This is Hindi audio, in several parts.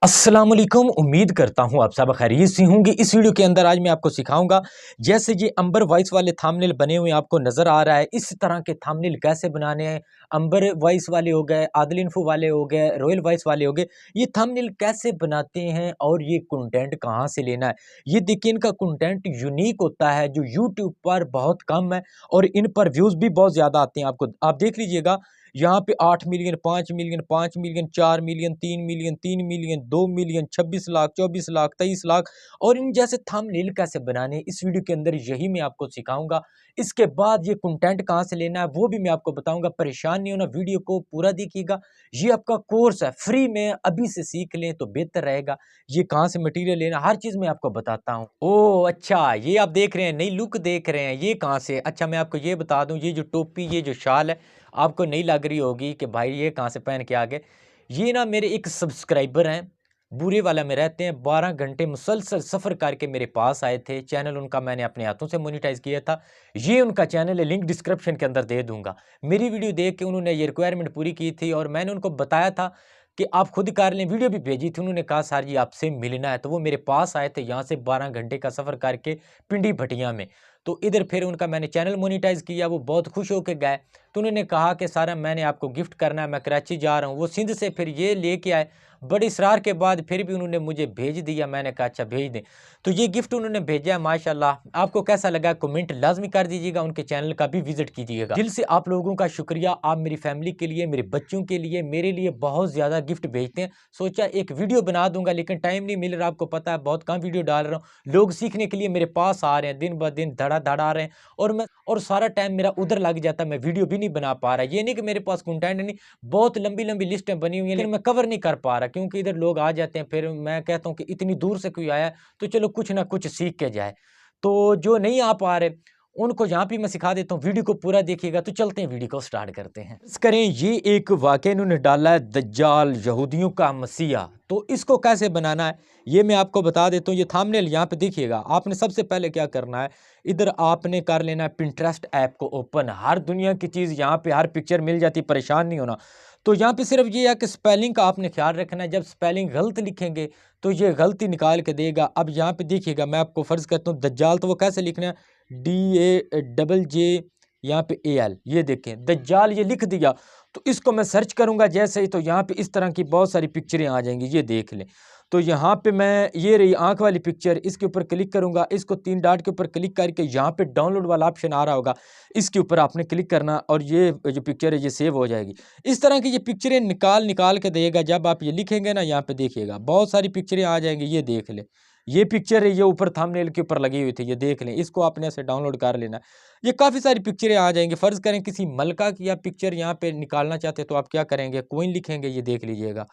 अस्सलाम वालेकुम। उम्मीद करता हूँ आप सब खैरियत से होंगे। इस वीडियो के अंदर आज मैं आपको सिखाऊंगा जैसे ये अंबर वॉइस वाले थंबनेल बने हुए आपको नज़र आ रहा है, इस तरह के थंबनेल कैसे बनाने हैं। अंबर वॉइस वाले हो गए, आदिल इन्फो वाले हो गए, रॉयल वॉइस वाले हो गए, ये थंबनेल कैसे बनाते हैं और ये कंटेंट कहाँ से लेना है। ये देखिए, इनका कंटेंट यूनिक होता है जो यूट्यूब पर बहुत कम है और इन पर व्यूज़ भी बहुत ज़्यादा आते हैं। आपको आप देख लीजिएगा, यहाँ पे 8 million, 5 million, 5 million, 4 million, 3 million, 3 million, 2 million, 26 lakh, 24 lakh, 23 lakh. और इन जैसे थंबनेल कैसे बनाने, इस वीडियो के अंदर यही मैं आपको सिखाऊंगा। इसके बाद ये कंटेंट कहाँ से लेना है वो भी मैं आपको बताऊंगा। परेशान नहीं होना, वीडियो को पूरा देखिएगा। ये आपका कोर्स है, फ्री में, अभी से सीख लें तो बेहतर रहेगा। ये कहाँ से मटेरियल लेना, हर चीज़ मैं आपको बताता हूँ। ओह अच्छा, ये आप देख रहे हैं, नई लुक देख रहे हैं, ये कहाँ से। अच्छा, मैं आपको ये बता दूँ, ये जो टोपी, ये जो शाल है, आपको नहीं लग रही होगी कि भाई ये कहाँ से पहन के आ गए। ये ना मेरे एक सब्सक्राइबर हैं, बुरे वाला में रहते हैं, 12 घंटे मुसलसल सफ़र करके मेरे पास आए थे। चैनल उनका मैंने अपने हाथों से मोनेटाइज़ किया था। ये उनका चैनल है, लिंक डिस्क्रिप्शन के अंदर दे दूंगा। मेरी वीडियो देख के उन्होंने ये रिक्वायरमेंट पूरी की थी और मैंने उनको बताया था कि आप खुद कर लें। वीडियो भी भेजी थी, उन्होंने कहा सर जी आपसे मिलना है, तो वो मेरे पास आए थे यहाँ से 12 घंटे का सफ़र करके पिंडी भटिया में। तो इधर फिर उनका मैंने चैनल मोनेटाइज़ किया, वो बहुत खुश होकर गए। तो उन्होंने कहा कि सारा मैंने आपको गिफ्ट करना है, मैं कराची जा रहा हूँ। वो सिंध से फिर ये लेके आए, बड़े इसरार के बाद फिर भी उन्होंने मुझे भेज दिया। मैंने कहा अच्छा भेज दें, तो ये गिफ्ट उन्होंने भेजा है माशाल्लाह। आपको कैसा लगा कमेंट लाजमी कर दीजिएगा, उनके चैनल का भी विजिट कीजिएगा। दिल से आप लोगों का शुक्रिया, आप मेरी फैमिली के लिए, मेरे बच्चों के लिए, मेरे लिए बहुत ज़्यादा गिफ्ट भेजते हैं। सोचा एक वीडियो बना दूंगा, लेकिन टाइम नहीं मिल रहा, आपको पता है बहुत कम वीडियो डाल रहा हूँ। लोग सीखने के लिए मेरे पास आ रहे हैं, दिन ब दिन धड़ा धड़ आ रहे हैं और सारा टाइम मेरा उधर लग जाता है, मैं वीडियो भी नहीं बना पा रहा। ये नहीं कि मेरे पास कंटेंट नहीं, बहुत लंबी लंबी लिस्टें बनी हुई हैं, लेकिन मैं कवर नहीं कर पा रहा क्योंकि इधर लोग आ जाते हैं। फिर मैं कहता हूँ कि इतनी दूर से कोई आया तो चलो कुछ ना कुछ सीख के जाए। तो जो नहीं आ पा रहे उनको यहाँ पे मैं सिखा देता हूँ, वीडियो को पूरा देखिएगा। तो चलते हैं, वीडियो को स्टार्ट करते हैं। करें, ये एक वाकया इन्होंने डाला है, दज्जाल यहूदियों का मसीहा। तो इसको कैसे बनाना है ये मैं आपको बता देता हूँ। ये थंबनेल यहाँ पे देखिएगा, आपने सबसे पहले क्या करना है, इधर आपने कर लेना है पिंटरेस्ट ऐप को ओपन। हर दुनिया की चीज़ यहाँ पे, हर पिक्चर मिल जाती, परेशान नहीं होना। तो यहाँ पे सिर्फ ये है कि स्पेलिंग का आपने ख्याल रखना है, जब स्पेलिंग गलत लिखेंगे तो ये गलती निकाल के देगा। अब यहाँ पे देखिएगा, मैं आपको फ़र्ज़ करता हूँ दज्जाल, तो वो कैसे लिखना है, DAJJ यहाँ पे AL, ये देखें दज्जाल ये लिख दिया। तो इसको मैं सर्च करूँगा जैसे ही, तो यहाँ पे इस तरह की बहुत सारी पिक्चरें आ जाएंगी, ये देख लें। तो यहाँ पे मैं, ये रही आँख वाली पिक्चर, इसके ऊपर क्लिक करूँगा, इसको 3 डॉट के ऊपर क्लिक करके यहाँ पे डाउनलोड वाला ऑप्शन आ रहा होगा, इसके ऊपर आपने क्लिक करना और ये जो पिक्चर है ये सेव हो जाएगी। इस तरह की ये पिक्चरें निकाल निकाल के देगा। जब आप ये लिखेंगे ना, यहाँ पे देखिएगा बहुत सारी पिक्चरें आ जाएंगी, ये देख लें। ये पिक्चर है, ये ऊपर थंबनेल के ऊपर लगी हुई थी, ये देख लें। इसको आपने ऐसे डाउनलोड कर लेना है, ये काफ़ी सारी पिक्चरें आ जाएंगी। फ़र्ज़ करें किसी मलका की आप पिक्चर यहाँ पे निकालना चाहते हैं, तो आप क्या करेंगे, क्वीन लिखेंगे, ये देख लीजिएगा,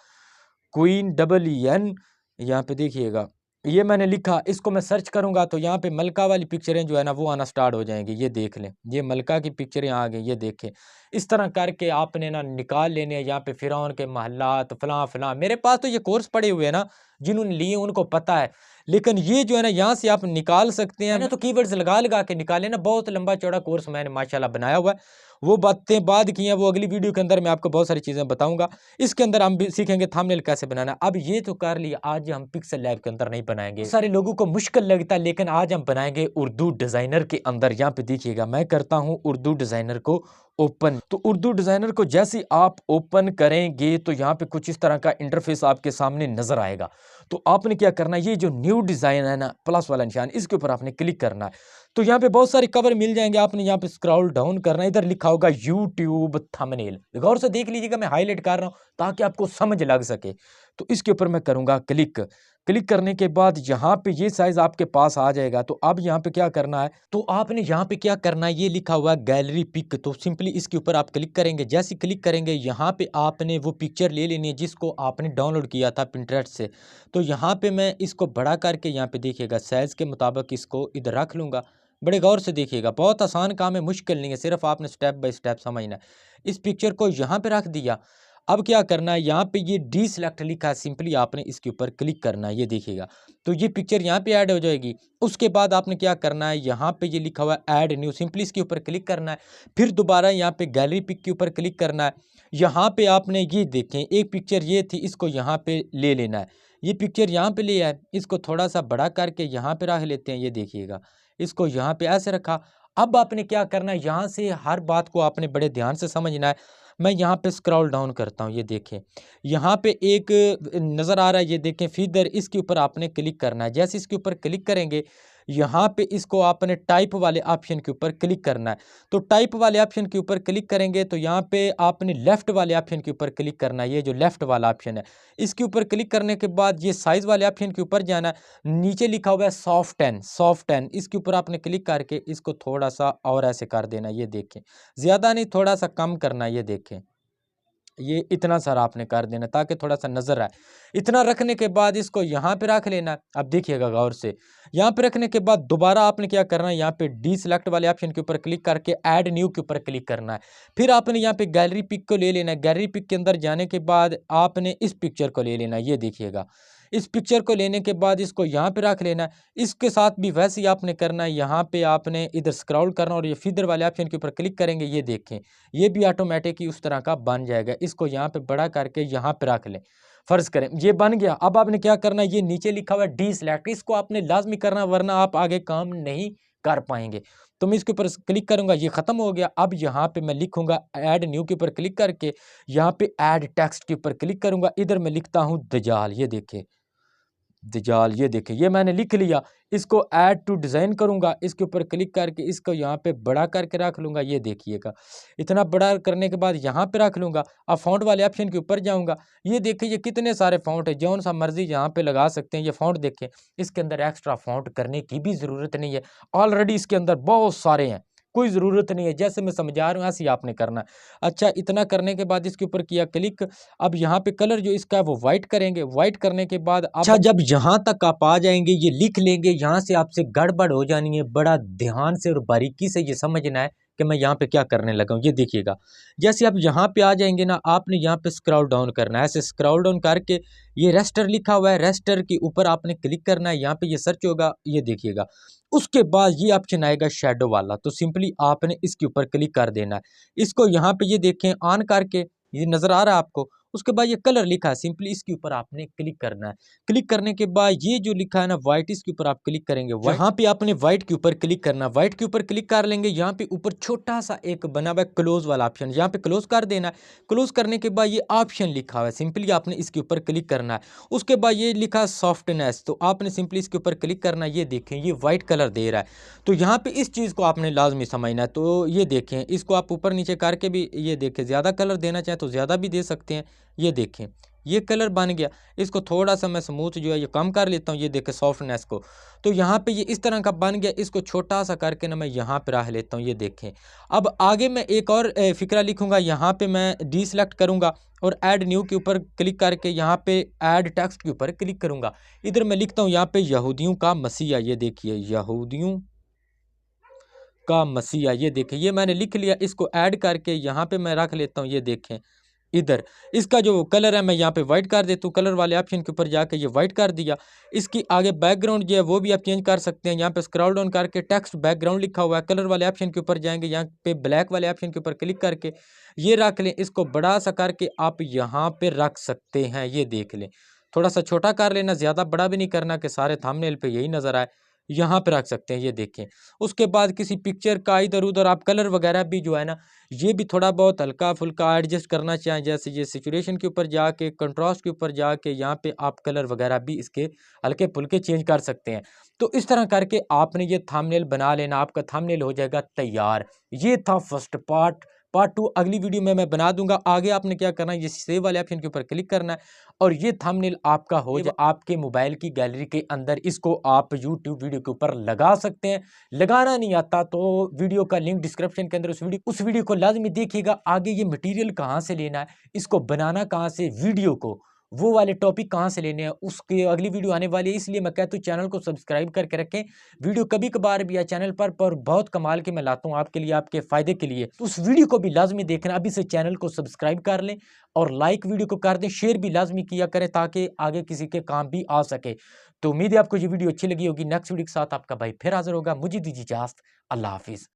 क्वीन EEN, यहाँ पे देखिएगा, ये मैंने लिखा, इसको मैं सर्च करूँगा तो यहाँ पे मलका वाली पिक्चरें जो है ना वो आना स्टार्ट हो जाएंगी, ये देख लें। ये मलका की पिक्चरें आ गई, ये देखें। इस तरह करके आपने ना निकाल लेने हैं। यहाँ पे फ़िरौन के महलात फ़लाँ फ़लाँ, मेरे पास तो ये कोर्स पड़े हुए हैं ना, जिन्होंने लिए उनको पता है। लेकिन ये जो है ना, यहाँ से आप निकाल सकते हैं ना, तो कीवर्ड्स लगा लगा के निकालें ना। बहुत लंबा चौड़ा कोर्स मैंने माशाल्लाह बनाया हुआ है, वो बातें बाद की हैं, वो अगली वीडियो के अंदर मैं आपको बहुत सारी चीज़ें बताऊंगा। इसके अंदर हम भी सीखेंगे थंबनेल कैसे बनाना। अब ये तो कर लिया, आज हम पिक्सल लैब के अंदर नहीं बनाएंगे, सारे लोगों को मुश्किल लगता है, लेकिन आज हम बनाएंगे उर्दू डिज़ाइनर के अंदर। यहाँ पे देखिएगा, मैं करता हूँ उर्दू डिज़ाइनर को ओपन। तो उर्दू डिज़ाइनर को जैसे आप ओपन करेंगे तो यहाँ पे कुछ इस तरह का इंटरफेस आपके सामने नज़र आएगा। तो आपने क्या करना है, ये जो न्यू डिज़ाइन है ना, प्लस वाला निशान, इसके ऊपर आपने क्लिक करना है। तो यहाँ पे बहुत सारे कवर मिल जाएंगे, आपने यहाँ पे स्क्रॉल डाउन करना है, इधर लिखा होगा यूट्यूब थंबनेल। गौर से देख लीजिएगा, मैं हाईलाइट कर रहा हूँ ताकि आपको समझ लग सके। तो इसके ऊपर मैं करूँगा क्लिक। क्लिक करने के बाद यहाँ पे ये साइज़ आपके पास आ जाएगा। तो अब यहाँ पे क्या करना है, तो आपने यहाँ पे क्या करना है, ये लिखा हुआ है गैलरी पिक। तो सिंपली इसके ऊपर आप क्लिक करेंगे। जैसे क्लिक करेंगे, यहाँ पे आपने वो पिक्चर ले लेनी है जिसको आपने डाउनलोड किया था पिंटरेस्ट से। तो यहाँ पे मैं इसको बड़ा करके, यहाँ पे देखिएगा, साइज़ के मुताबिक इसको इधर रख लूँगा। बड़े गौर से देखिएगा, बहुत आसान काम है, मुश्किल नहीं है, सिर्फ आपने स्टेप बाय स्टेप समझना है। इस पिक्चर को यहाँ पे रख दिया। अब क्या करना है, यहाँ पे ये डी सेलेक्ट लिखा है, सिंपली आपने इसके ऊपर क्लिक करना है, ये देखिएगा। तो ये पिक्चर यहाँ पे ऐड हो जाएगी। उसके बाद आपने क्या करना है, यहाँ पे ये लिखा हुआ है ऐड न्यू, सिंपली इसके ऊपर क्लिक करना है। फिर दोबारा यहाँ पे गैलरी पिक के ऊपर क्लिक करना है। यहाँ पे आपने ये देखें, एक पिक्चर ये थी, इसको यहाँ पे ले लेना है। ये पिक्चर यहाँ पे ले आए, इसको थोड़ा सा बड़ा करके यहाँ पे रख लेते हैं। ये देखिएगा, इसको यहाँ पे ऐसे रखा। अब आपने क्या करना है, यहाँ से हर बात को आपने बड़े ध्यान से समझना है। मैं यहाँ पे स्क्रॉल डाउन करता हूँ, ये देखें यहाँ पे एक नज़र आ रहा है, ये देखें फीदर, इसके ऊपर आपने क्लिक करना है। जैसे इसके ऊपर क्लिक करेंगे, यहाँ पे इसको आपने टाइप वाले ऑप्शन के ऊपर क्लिक करना है। तो टाइप वाले ऑप्शन के ऊपर क्लिक करेंगे तो यहाँ पे आपने लेफ्ट वाले ऑप्शन के ऊपर क्लिक करना है। ये जो लेफ्ट वाला ऑप्शन है, इसके ऊपर क्लिक करने के बाद ये साइज़ वाले ऑप्शन के ऊपर जाना है। नीचे लिखा हुआ है सॉफ्ट 10, इसके ऊपर आपने क्लिक करके इसको थोड़ा सा और ऐसे कर देना। ये देखें, ज़्यादा नहीं, थोड़ा सा कम करना। ये देखें, ये इतना सारा आपने कर देना ताकि थोड़ा सा नज़र आए। इतना रखने के बाद इसको यहाँ पे रख लेना है। अब देखिएगा गौर से, यहाँ पे रखने के बाद दोबारा आपने क्या करना है, यहाँ पे डी सेलेक्ट वाले ऑप्शन के ऊपर क्लिक करके ऐड न्यू के ऊपर क्लिक करना है। फिर आपने यहाँ पे गैलरी पिक को ले लेना है। गैलरी पिक के अंदर जाने के बाद आपने इस पिक्चर को ले लेना है। ये देखिएगा, इस पिक्चर को लेने के बाद इसको यहाँ पे रख लेना है। इसके साथ भी वैसे ही आपने करना है, यहाँ पे आपने इधर स्क्रॉल करना और ये फीदर वाले ऑप्शन के ऊपर क्लिक करेंगे। ये देखें, ये भी ऑटोमेटिक ही उस तरह का बन जाएगा। इसको यहाँ पे बड़ा करके यहाँ पे रख लें। फ़र्ज़ करें ये बन गया। अब आपने क्या करना है, ये नीचे लिखा हुआ है डी सेलेक्ट, इसको आपने लाजमी करना, वरना आप आगे काम नहीं कर पाएंगे। तो मैं इसके ऊपर क्लिक करूंगा, ये ख़त्म हो गया। अब यहाँ पे मैं लिखूंगा ऐड न्यू के ऊपर क्लिक करके, यहाँ पे ऐड टेक्स्ट के ऊपर क्लिक करूंगा। इधर मैं लिखता हूँ दजाल। ये देखें दजाल, ये देखें, ये मैंने लिख लिया। इसको ऐड टू डिज़ाइन करूंगा, इसके ऊपर क्लिक करके इसको यहाँ पे बड़ा करके रख लूँगा। ये देखिएगा, इतना बड़ा करने के बाद यहाँ पे रख लूँगा। अब फ़ॉन्ट वाले ऑप्शन के ऊपर जाऊँगा। ये देखिए, ये कितने सारे फ़ॉन्ट है, जौन सा मर्जी यहाँ पे लगा सकते हैं। ये फ़ॉन्ट देखें, इसके अंदर एक्स्ट्रा फ़ॉन्ट करने की भी ज़रूरत नहीं है, ऑलरेडी इसके अंदर बहुत सारे हैं, कोई ज़रूरत नहीं है। जैसे मैं समझा रहा हूँ ऐसे ही आपने करना है। अच्छा, इतना करने के बाद इसके ऊपर किया क्लिक। अब यहाँ पे कलर जो इसका है वो वाइट करेंगे। वाइट करने के बाद अच्छा, जब यहाँ तक आप आ जाएंगे, ये लिख लेंगे, यहाँ से आपसे गड़बड़ हो जानी है। बड़ा ध्यान से और बारीकी से ये समझना है कि मैं यहाँ पे क्या करने लगा हूँ। ये देखिएगा, जैसे आप यहाँ पे आ जाएंगे ना, आपने यहाँ पे स्क्रॉल डाउन करना है। ऐसे स्क्रॉल डाउन करके ये रेस्टर लिखा हुआ है, रेस्टर के ऊपर आपने क्लिक करना है। यहाँ पे ये सर्च होगा, ये देखिएगा। उसके बाद ये ऑप्शन आएगा शेडो वाला, तो सिंपली आपने इसके ऊपर क्लिक कर देना है। इसको यहाँ पे ये देखें ऑन करके, ये नज़र आ रहा है आपको। उसके बाद ये कलर लिखा है, सिंपली इसके ऊपर आपने क्लिक करना है। क्लिक करने के बाद ये जो लिखा है ना वाइट, इसके ऊपर आप क्लिक करेंगे। यहाँ पे आपने वाइट के ऊपर क्लिक करना है। वाइट के ऊपर क्लिक कर लेंगे, यहाँ पे ऊपर छोटा सा एक बना हुआ है क्लोज वाला ऑप्शन, यहाँ पे क्लोज कर देना है। क्लोज करने के बाद ये ऑप्शन लिखा हुआ है, सिंपली आपने इसके ऊपर क्लिक करना है। उसके बाद ये लिखा है सॉफ्टनेस, तो आपने सिंपली इसके ऊपर क्लिक करना है। ये देखें, ये वाइट कलर दे रहा है, तो यहाँ पे इस चीज़ को आपने लाजमी समझना है। तो ये देखें, इसको आप ऊपर नीचे करके भी, ये देखें, ज़्यादा कलर देना चाहें तो ज़्यादा भी दे सकते हैं। ये देखें, ये कलर बन गया। इसको थोड़ा सा मैं स्मूथ जो है ये कम कर लेता हूँ। ये देखें सॉफ्टनेस को, तो यहाँ पे ये इस तरह का बन गया। इसको छोटा सा करके ना मैं यहाँ पे रख लेता हूँ। ये देखें, अब आगे मैं एक और फिक्रा लिखूँगा। यहाँ पे मैं डी सेलेक्ट करूँगा और ऐड न्यू के ऊपर क्लिक करके यहाँ पे ऐड टेक्स्ट के ऊपर क्लिक करूँगा। इधर मैं लिखता हूँ यहाँ पे यहूदियों का मसीहा। ये देखिए, यहूदियों का मसीहा। ये देखिए, ये मैंने लिख लिया। इसको ऐड करके यहाँ पे मैं रख लेता हूँ। ये देखें, इधर इसका जो कलर है मैं यहाँ पे वाइट कर देता हूँ। कलर वाले ऑप्शन के ऊपर जाके ये वाइट कर दिया। इसकी आगे बैकग्राउंड जो है वो भी आप चेंज कर सकते हैं। यहाँ पे स्क्रॉल डाउन करके टेक्स्ट बैकग्राउंड लिखा हुआ है, कलर वाले ऑप्शन के ऊपर जाएंगे, यहाँ पे ब्लैक वाले ऑप्शन के ऊपर क्लिक करके ये रख लें। इसको बड़ा सा करके आप यहाँ पे रख सकते हैं। ये देख लें, थोड़ा सा छोटा कर लेना, ज़्यादा बड़ा भी नहीं करना कि सारे थंबनेल पे यही नज़र आए। यहाँ पे रख सकते हैं। ये देखें, उसके बाद किसी पिक्चर का इधर उधर आप कलर वगैरह भी जो है ना, ये भी थोड़ा बहुत हल्का फुल्का एडजस्ट करना चाहें। जैसे ये सिचुएशन के ऊपर जाके, कंट्रास्ट के ऊपर जाके यहाँ पे आप कलर वगैरह भी इसके हल्के फुल्के चेंज कर सकते हैं। तो इस तरह करके आपने ये थंबनेल बना लेना, आपका थंबनेल हो जाएगा तैयार। ये था फर्स्ट पार्ट। पार्ट 2 अगली वीडियो में मैं बना दूंगा। आगे आपने क्या करना है, ये सेव वाले ऑप्शन के ऊपर क्लिक करना है और ये थंबनेल आपका हो जाए आपके मोबाइल की गैलरी के अंदर। इसको आप यूट्यूब वीडियो के ऊपर लगा सकते हैं। लगाना नहीं आता तो वीडियो का लिंक डिस्क्रिप्शन के अंदर, उस वीडियो को लाजमी देखिएगा। आगे ये मटेरियल कहाँ से लेना है, इसको बनाना कहाँ से, वीडियो को वो वाले टॉपिक कहाँ से लेने हैं, उसके अगली वीडियो आने वाली है। इसलिए मैं कहता हूँ चैनल को सब्सक्राइब करके रखें। वीडियो कभी कभार भी या चैनल पर बहुत कमाल के मैं लाता हूँ आपके लिए, आपके फ़ायदे के लिए। तो उस वीडियो को भी लाजमी देखना। अभी से चैनल को सब्सक्राइब कर लें और लाइक वीडियो को कर दें, शेयर भी लाजमी किया करें ताकि आगे किसी के काम भी आ सके। तो उम्मीद है आपको ये वीडियो अच्छी लगी होगी। नेक्स्ट वीडियो के साथ आपका भाई फिर हाजिर होगा। मुझे दीजिए इजाज़त। अल्लाह हाफिज़।